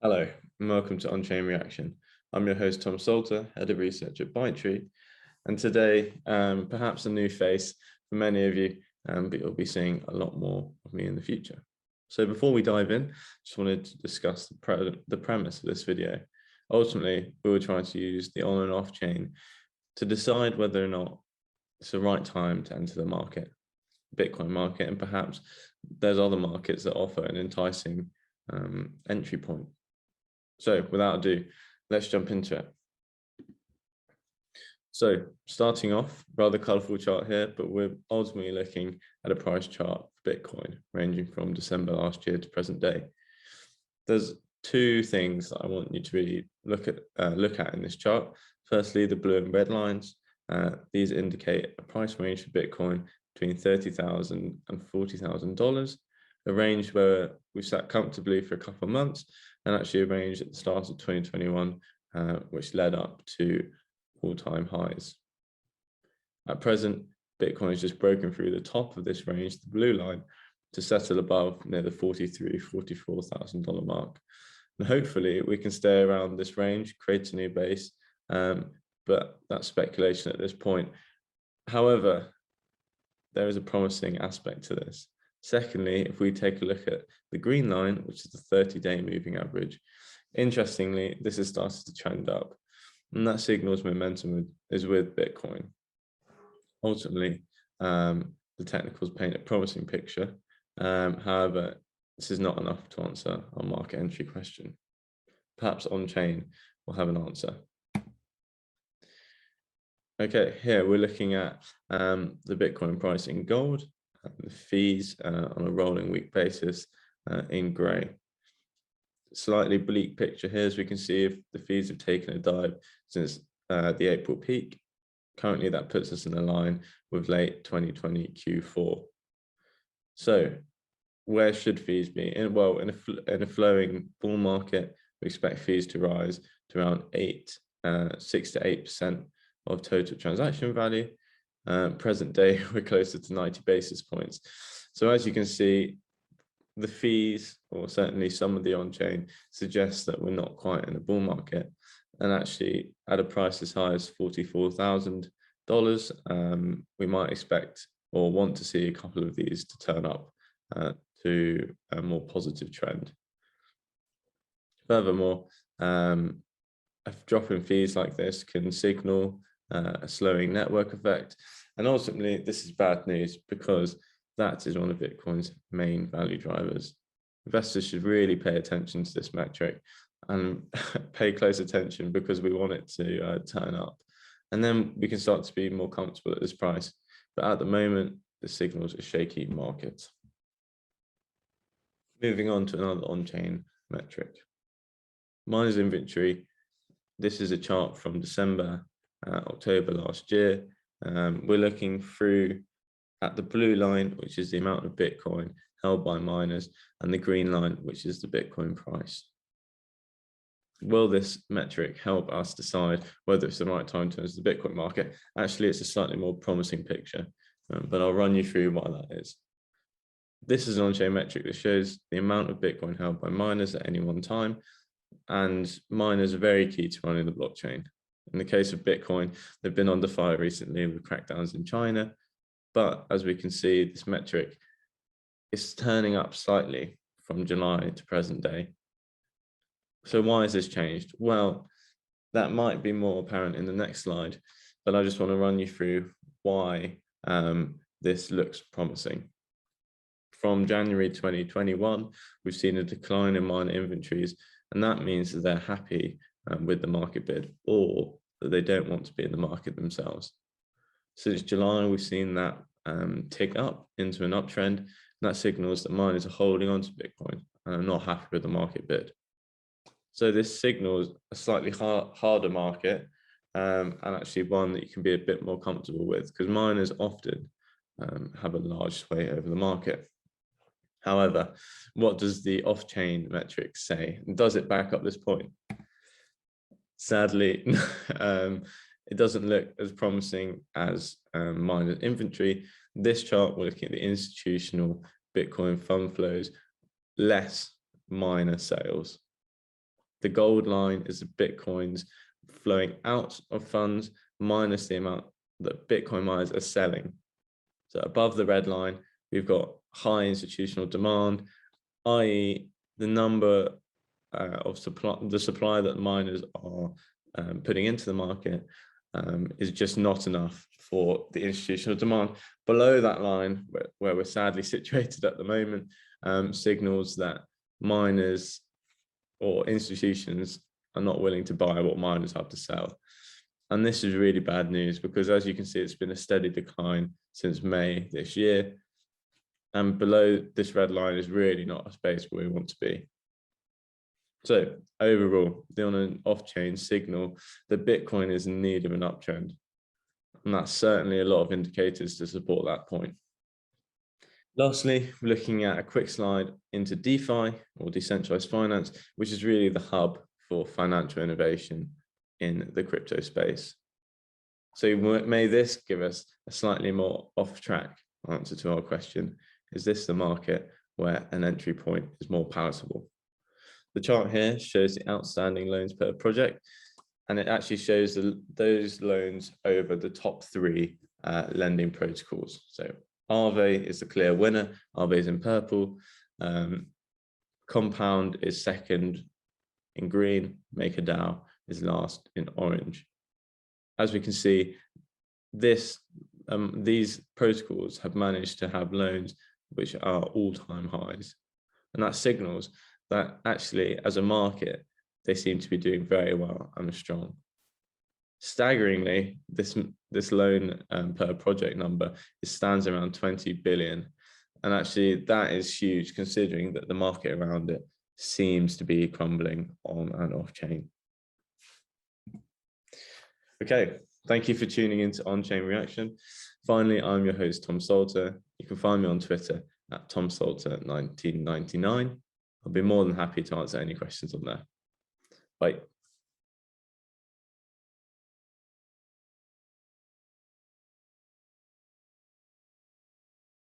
Hello, and welcome to Onchain Reaction. I'm your host, Tom Salter, Head of Research at ByteTree. And today, perhaps a new face for many of you, but you'll be seeing a lot more of me in the future. So before we dive in, just wanted to discuss the premise of this video. Ultimately, we were trying to use the on and off chain to decide whether or not it's the right time to enter the market, Bitcoin market, and perhaps there's other markets that offer an enticing entry point. So without ado, let's jump into it. So starting off, rather colorful chart here, but we're ultimately looking at a price chart for Bitcoin ranging from December last year to present day. There's two things that I want you to really look at in this chart. Firstly, the blue and red lines. These indicate a price range for Bitcoin between $30,000 and $40,000, a range where we've sat comfortably for a couple of months, and actually a range at the start of 2021, which led up to all-time highs. At present, Bitcoin has just broken through the top of this range, the blue line, to settle above near the $43,000, $44,000 mark. And hopefully we can stay around this range, create a new base, but that's speculation at this point. However, there is a promising aspect to this. Secondly, if we take a look at the green line, which is the 30-day moving average, interestingly, this has started to trend up, and that signals momentum is with Bitcoin. Ultimately, the technicals paint a promising picture. However, this is not enough to answer our market entry question. Perhaps on-chain will have an answer. Okay, here we're looking at the Bitcoin price in gold, the fees on a rolling week basis in grey. Slightly bleak picture here, as we can see if the fees have taken a dive since the April peak. Currently, that puts us in a line with late 2020 Q4. So where should fees be? In a flowing bull market, we expect fees to rise to around 6 to 8% of total transaction value. Present day, we're closer to 90 basis points. So as you can see, the fees, or certainly some of the on-chain, suggests that we're not quite in a bull market. And actually, at a price as high as $44,000, we might expect or want to see a couple of these to turn up to a more positive trend. Furthermore, a drop in fees like this can signal a slowing network effect. And ultimately, this is bad news because that is one of Bitcoin's main value drivers. Investors should really pay attention to this metric and pay close attention because we want it to turn up. And then we can start to be more comfortable at this price. But at the moment, the signals a shaky market. Moving on to another on-chain metric. Miners inventory. This is a chart from December, October last year. We're looking through at the blue line, which is the amount of Bitcoin held by miners, and the green line, which is the Bitcoin price. Will this metric help us decide whether it's the right time to enter the Bitcoin market? Actually, it's a slightly more promising picture, but I'll run you through why that is. This is an on-chain metric that shows the amount of Bitcoin held by miners at any one time, and miners are very key to running the blockchain. In the case of Bitcoin, they've been under fire recently with crackdowns in China, but as we can see, this metric is turning up slightly from July to present day. So why has this changed? Well, that might be more apparent in the next slide, but I just want to run you through why this looks promising. From January 2021, we've seen a decline in miner inventories, and that means that they're happy with the market bid, or that they don't want to be in the market themselves. Since July, we've seen that tick up into an uptrend, and that signals that miners are holding on to Bitcoin and are not happy with the market bid. So this signals a slightly harder market, and actually one that you can be a bit more comfortable with, because miners often have a large sway over the market. However, what does the off-chain metric say? Does it back up this point? Sadly, it doesn't look as promising as miner inventory. This chart, we're looking at the institutional Bitcoin fund flows, less miner sales. The gold line is the Bitcoins flowing out of funds minus the amount that Bitcoin miners are selling. So above the red line, we've got high institutional demand, i.e. the number of supply, the supply that miners are putting into the market is just not enough for the institutional demand. Below that line, where we're sadly situated at the moment, signals that miners or institutions are not willing to buy what miners have to sell. And this is really bad news because, as you can see, it's been a steady decline since May this year. And below this red line is really not a space where we want to be. So overall, the on and off chain signal that Bitcoin is in need of an uptrend. And that's certainly a lot of indicators to support that point. Lastly, we're looking at a quick slide into DeFi, or decentralized finance, which is really the hub for financial innovation in the crypto space. So may this give us a slightly more off-track answer to our question: is this the market where an entry point is more palatable? The chart here shows the outstanding loans per project, and it actually shows those loans over the top 3 lending protocols. So Aave is the clear winner. Aave is in purple. Compound is second in green. MakerDAO is last in orange. As we can see, these protocols have managed to have loans which are all-time highs, and that signals that actually, as a market, they seem to be doing very well and are strong. Staggeringly, this loan per project number stands around 20 billion, and actually that is huge considering that the market around it seems to be crumbling on and off chain. Okay, thank you for tuning into On-Chain Reaction. Finally, I'm your host, Tom Salter. You can find me on Twitter at TomSalter1999. I'll be more than happy to answer any questions on there. Bye.